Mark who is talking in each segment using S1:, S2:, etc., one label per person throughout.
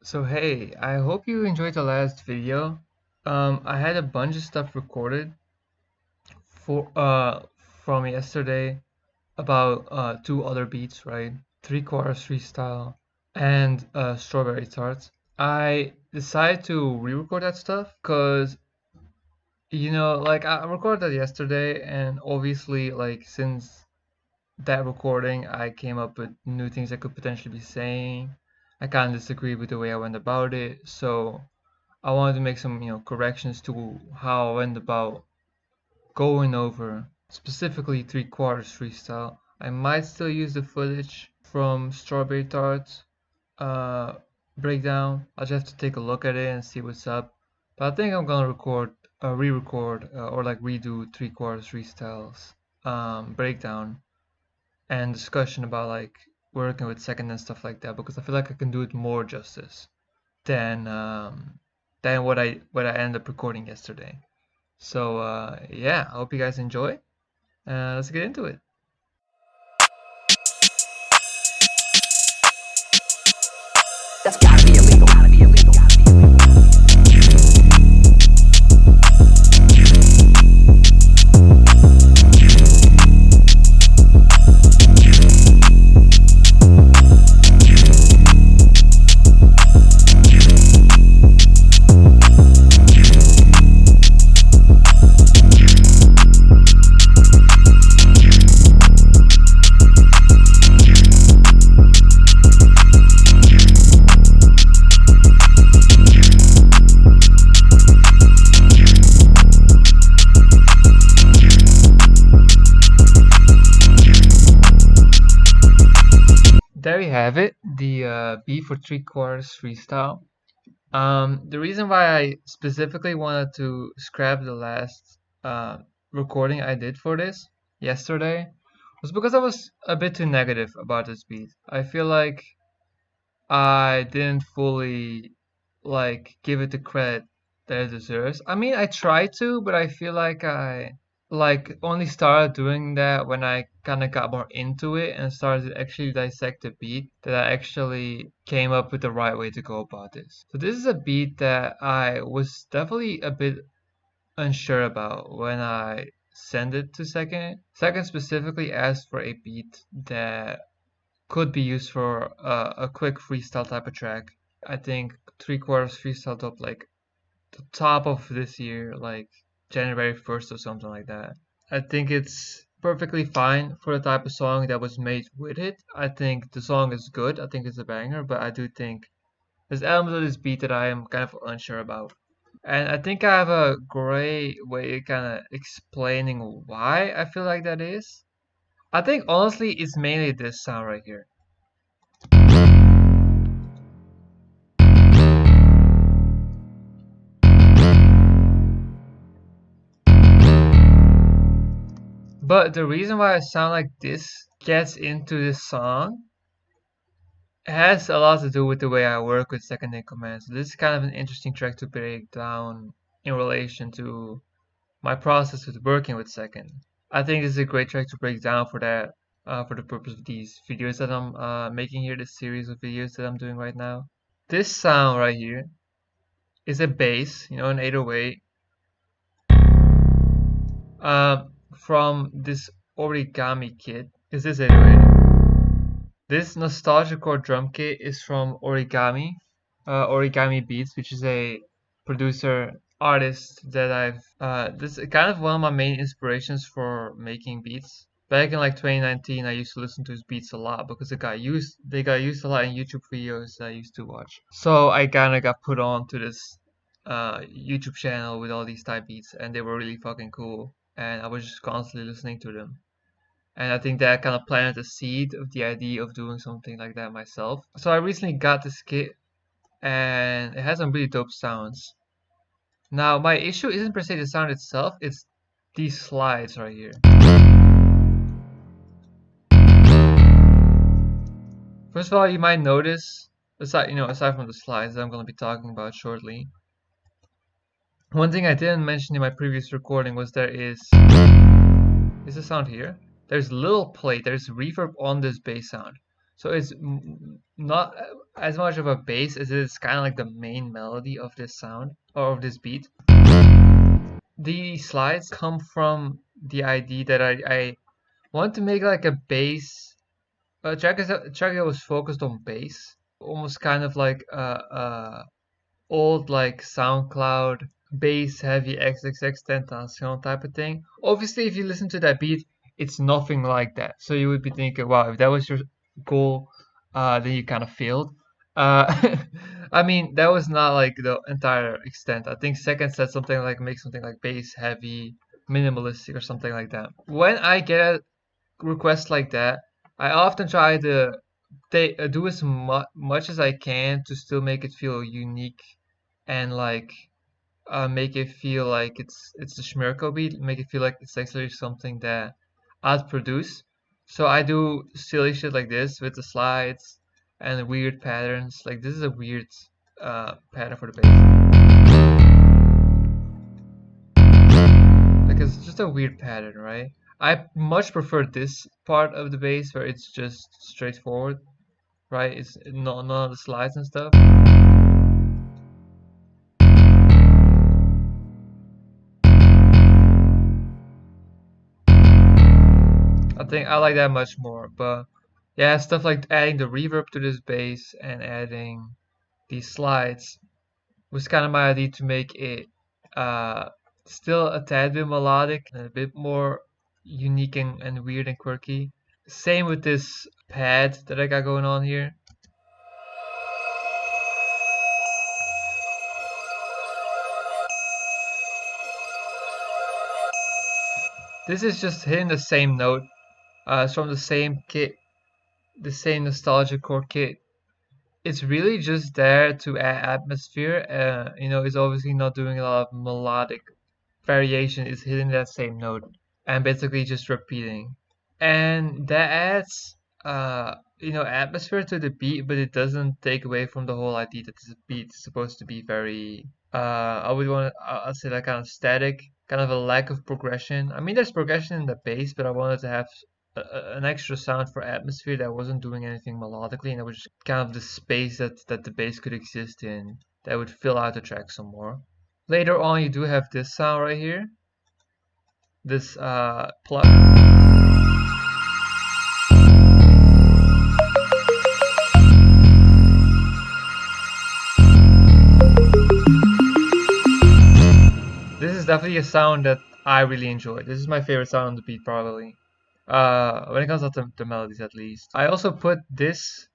S1: So hey, I hope you enjoyed the last video. I had a bunch of stuff recorded for from yesterday about two other beats, right? Three quarters freestyle and strawberry tarts. I decided to re-record that stuff because like I recorded that yesterday, and obviously, like since that recording, I came up with new things I could potentially be saying. I kind of disagree with the way I went about it, so I wanted to make some, corrections to how I went about going over specifically three quarters freestyle. I might still use the footage from Strawberry Tarts uh, breakdown. I'll just have to take a look at it and see what's up. But I think I'm gonna re-record, or like redo three quarters freestyles breakdown and discussion about like working with second and stuff like that because I feel like I can do it more justice than what I ended up recording yesterday. So yeah, I hope you guys enjoy. Let's get into it.
S2: That's gotta be illegal. Gotta be illegal. Gotta be illegal.
S1: There you have it, the B for three quarters freestyle. The reason why I specifically wanted to scrap the last recording I did for this yesterday was because I was a bit too negative about this beat. I feel like I didn't fully like give it the credit that it deserves. I mean, I tried to, but I feel like I like only started doing that when I kind of got more into it and started to actually dissect the beat that I actually came up with the right way to go about this. So this is a beat that I was definitely a bit unsure about when I sent it to Second. Second specifically asked for a beat that could be used for a quick freestyle type of track. I think three quarters freestyle top like the top of this year, like January 1st or something like that. I think it's perfectly fine for the type of song that was made with it. I think the song is good. I think it's a banger, but I do think there's elements of this beat that I am kind of unsure about. And I think I have a great way kind of explaining why I feel like that is. I think honestly it's mainly this sound right here. But the reason why I sound like this gets into this song has a lot to do with the way I work with second in command. So this is kind of an interesting track to break down in relation to my process with working with second. I think this is a great track to break down for that, for the purpose of these videos that I'm making here, this series of videos that I'm doing right now. This sound right here is a bass, an 808, from this origami kit. Is this 808? This nostalgia core drum kit is from Origami Beats, which is a producer artist that this is kind of one of my main inspirations for making beats. Back in like 2019, I used to listen to his beats a lot because they got used a lot in YouTube videos that I used to watch. So I kind of got put on to this YouTube channel with all these type beats, and they were really fucking cool. And I was just constantly listening to them. And I think that kind of planted the seed of the idea of doing something like that myself. So I recently got this kit and it has some really dope sounds. Now, my issue isn't per se the sound itself, it's these slides right here. First of all, you might notice, aside from the slides that I'm going to be talking about shortly, one thing I didn't mention in my previous recording was is the sound here. There's little plate, there's reverb on this bass sound. So it's not, as much of a bass as it is kind of like the main melody of this sound or of this beat. The slides come from the idea that I want to make like a bass a track that was focused on bass, almost kind of like old like SoundCloud bass heavy XXX Tentacion type of thing. Obviously, if you listen to that beat, it's nothing like that. So you would be thinking, wow, if that was your goal, then you kind of failed. I mean, that was not like the entire extent. I think Second said something like make something like bass heavy, minimalistic, or something like that. When I get a request like that, I often try to do as much as I can to still make it feel unique and like make it feel like it's a Schmirko beat, make it feel like it's actually something that I'd produce. So I do silly shit like this with the slides and weird patterns. Like this is a weird pattern for the bass. Like it's just a weird pattern, right? I much prefer this part of the bass where it's just straightforward, right? It's none of the slides and stuff. I think I like that much more, but yeah, stuff like adding the reverb to this bass and adding these slides was kind of my idea to make it uh, still a tad bit melodic and a bit more unique and weird and quirky. Same with this pad that I got going on here. This is just hitting the same note. It's from the same kit, the same nostalgia core kit. It's really just there to add atmosphere. It's obviously not doing a lot of melodic variation. It's hitting that same note and basically just repeating. And that adds, atmosphere to the beat, but it doesn't take away from the whole idea that this beat is supposed to be very, I'd say like kind of static, kind of a lack of progression. I mean, there's progression in the bass, but I wanted to have an extra sound for atmosphere that wasn't doing anything melodically, and it was just kind of the space that the bass could exist in that would fill out the track some more. Later on, you do have this sound right here, this plug. This is definitely a sound that I really enjoy. This is my favorite sound on the beat, probably. When it comes to the melodies, at least. I also put this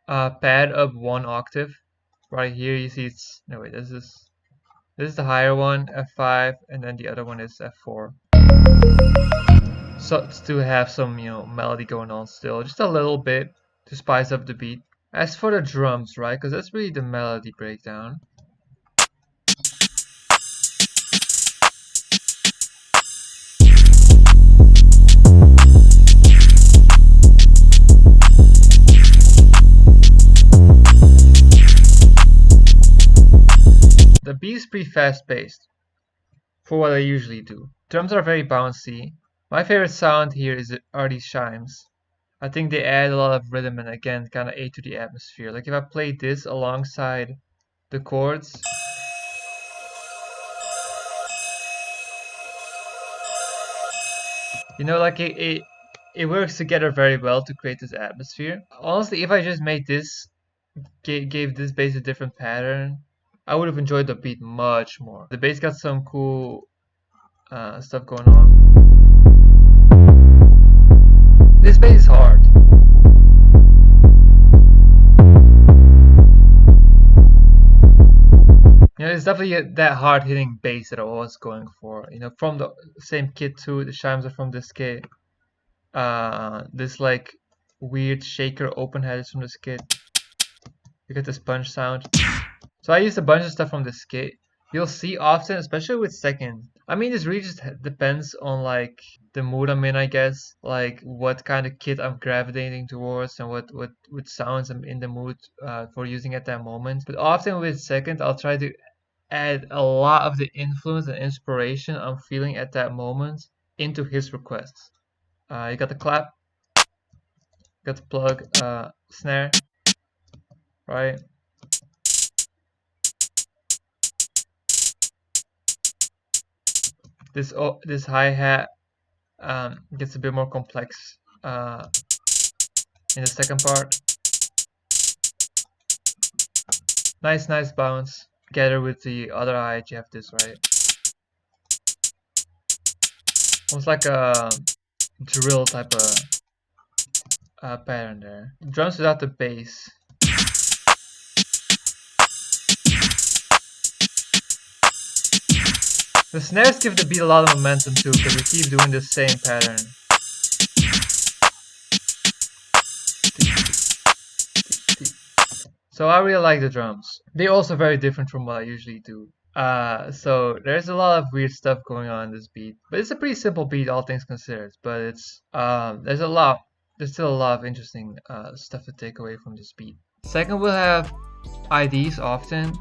S1: pad up one octave. Right here, you see it's no wait. This is the higher one, F5, and then the other one is F4. So to have some melody going on still, just a little bit to spice up the beat. As for the drums, right? Because that's really the melody breakdown. The beat is pretty fast paced for what I usually do. Drums are very bouncy. My favorite sound here are these chimes. I think they add a lot of rhythm and again kind of aid to the atmosphere. Like if I played this alongside the chords, like it works together very well to create this atmosphere. Honestly, if I just made this gave this bass a different pattern, I would have enjoyed the beat much more. The bass got some cool stuff going on. This bass is hard. It's definitely that hard hitting bass that I was going for. From the same kit too. The chimes are from this kit. This like weird shaker open head is from this kit. You get this punch sound. So I used a bunch of stuff from this kit. You'll see often, especially with second. I mean, this really just depends on like the mood I'm in, I guess. Like what kind of kit I'm gravitating towards and what sounds I'm in the mood for using at that moment. But often with second, I'll try to add a lot of the influence and inspiration I'm feeling at that moment into his requests. You got the clap, got the plug, snare, right? This hi-hat gets a bit more complex in the second part. Nice bounce. Together with the other hi-hat, you have this, right? Almost like a drill type of pattern there. Drums without the bass. The snares give the beat a lot of momentum too, because we keep doing the same pattern. So I really like the drums. They're also very different from what I usually do. So there's a lot of weird stuff going on in this beat, but it's a pretty simple beat, all things considered. But it's there's still a lot of interesting stuff to take away from this beat. Second, we'll have IDs often,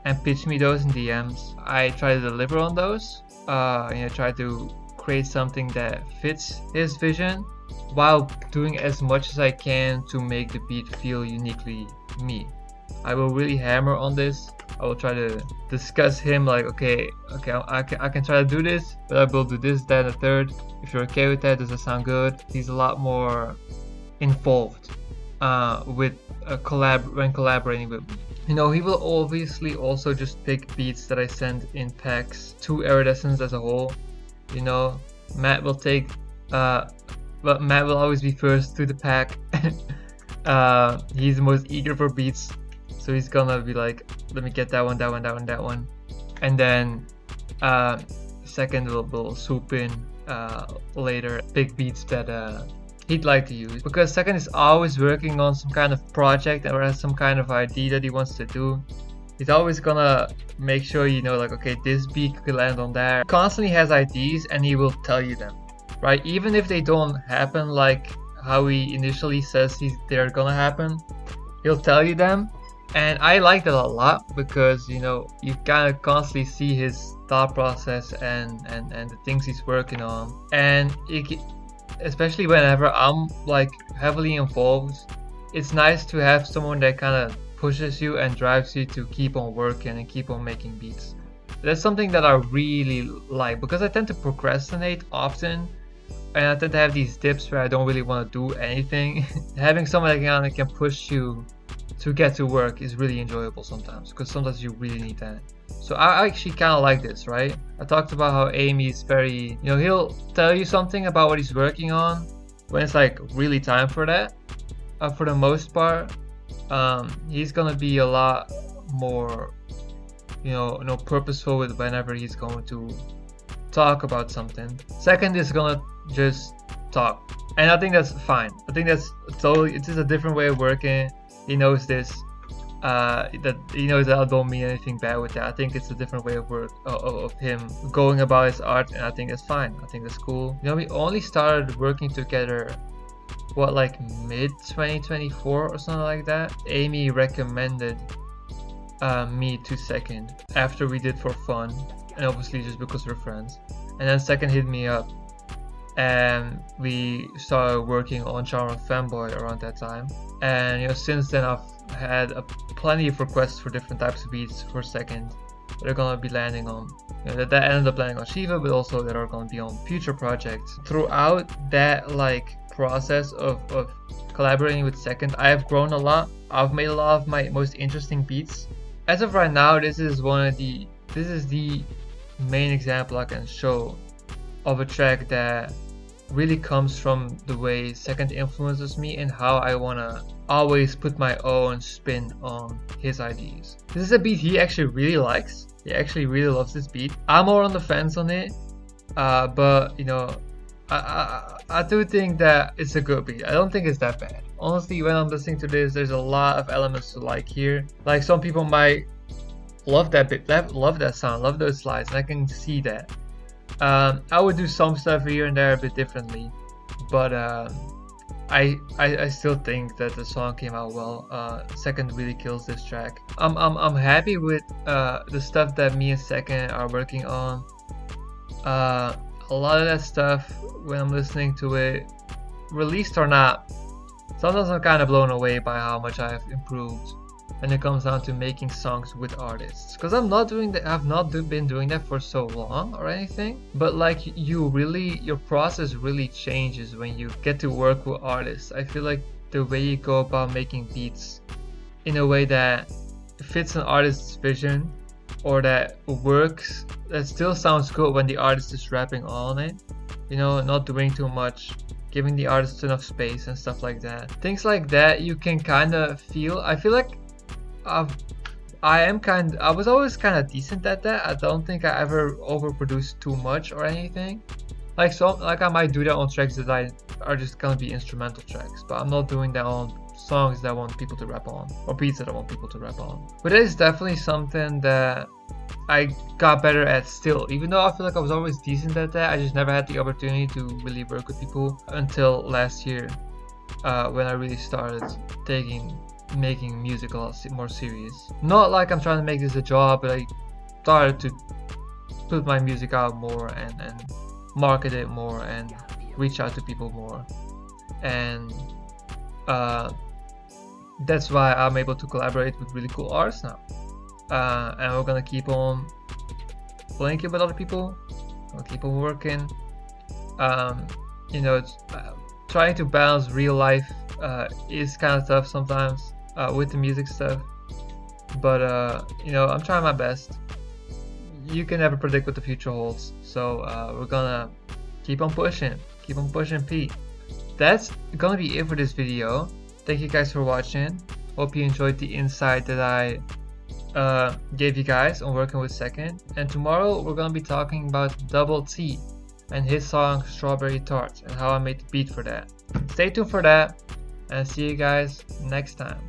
S1: and pitch me those in DMs. I try to deliver on those. Try to create something that fits his vision, while doing as much as I can to make the beat feel uniquely me. I will really hammer on this. I will try to discuss him like, okay, I can try to do this, but I will do this, that, and the third. If you're okay with that, does it sound good? He's a lot more involved with when collaborating with me. He will obviously also just pick beats that I send in packs to Iridescence as a whole. Matt will take but Matt will always be first through the pack. He's the most eager for beats, so he's gonna be like, let me get that one, that one. And then second will swoop in later, big beats that he'd like to use. Because second is always working on some kind of project or has some kind of idea that he wants to do. He's always gonna make sure like, okay, this beat could land on there. Constantly has ideas and he will tell you them. Right, even if they don't happen like how he initially says they're gonna happen, he'll tell you them, and I like that a lot because you kind of constantly see his thought process and the things he's working on, and especially whenever I'm like heavily involved, it's nice to have someone that kind of pushes you and drives you to keep on working and keep on making beats. That's something that I really like because I tend to procrastinate often. And I tend to have these dips where I don't really want to do anything. Having someone that can push you to get to work is really enjoyable sometimes, because sometimes you really need that. So I actually kind of like this, right? I talked about how Amy is very, he'll tell you something about what he's working on when it's like really time for that. For the most part, he's gonna be a lot more, purposeful with whenever he's going to talk about something. Second is gonna just talk, and I think that's fine. I think that's totally, it's just a different way of working. He knows this, that he knows that I don't mean anything bad with that. I think it's a different way of work of him going about his art, and I think that's fine. I think that's cool. We only started working together like mid 2024 or something like that. Amy recommended me to second after we did for fun, and obviously just because we're friends. And then second hit me up, and we started working on Genre Fanboy around that time. And since then I've had plenty of requests for different types of beats for second that are gonna be landing on, that ended up landing on Shiva, but also that are gonna be on future projects. Throughout that process of collaborating with second, I have grown a lot. I've made a lot of my most interesting beats. As of right now, this is the main example I can show of a track that really comes from the way second influences me and how I wanna always put my own spin on his ideas. This is a beat he actually really likes. He actually really loves this beat. I'm more on the fence on it, but I do think that it's a good beat. I don't think it's that bad. Honestly, when I'm listening to this, there's a lot of elements to like here. Like, some people might love that bit, love that sound, love those slides, and I can see that. I would do some stuff here and there a bit differently, but I still think that the song came out well. Second really kills this track. I'm happy with the stuff that me and Second are working on. A lot of that stuff, when I'm listening to it, released or not, sometimes I'm kind of blown away by how much I have improved when it comes down to making songs with artists, because I'm not doing that. I've not been doing that for so long or anything, but like your process really changes when you get to work with artists. I feel like the way you go about making beats in a way that fits an artist's vision, or that works, that still sounds good when the artist is rapping on it, you know, not doing too much, giving the artist enough space and stuff like that. Things like that you can kind of feel. I feel like I've I was always kind of decent at that. I don't think I ever overproduced too much or anything. Like I might do that on tracks that are just gonna be instrumental tracks, but I'm not doing that on songs that I want people to rap on, or beats that I want people to rap on. But it is definitely something that I got better at still. Even though I feel like I was always decent at that, I just never had the opportunity to really work with people until last year, when I really started making music a lot more serious. Not like I'm trying to make this a job, but I started to put my music out more and market it more and reach out to people more. And that's why I'm able to collaborate with really cool artists now. And we're gonna keep on linking with other people. We'll keep on working. You know, it's, trying to balance real life is kind of tough sometimes with the music stuff. But you know, I'm trying my best. You can never predict what the future holds, so we're gonna keep on pushing Pete. That's gonna be it for this video. Thank you guys for watching. Hope you enjoyed the insight that I gave you guys on working with Second. And tomorrow we're gonna be talking about Double T and his song Strawberry Tart and how I made the beat for that. Stay tuned for that, and see you guys next time.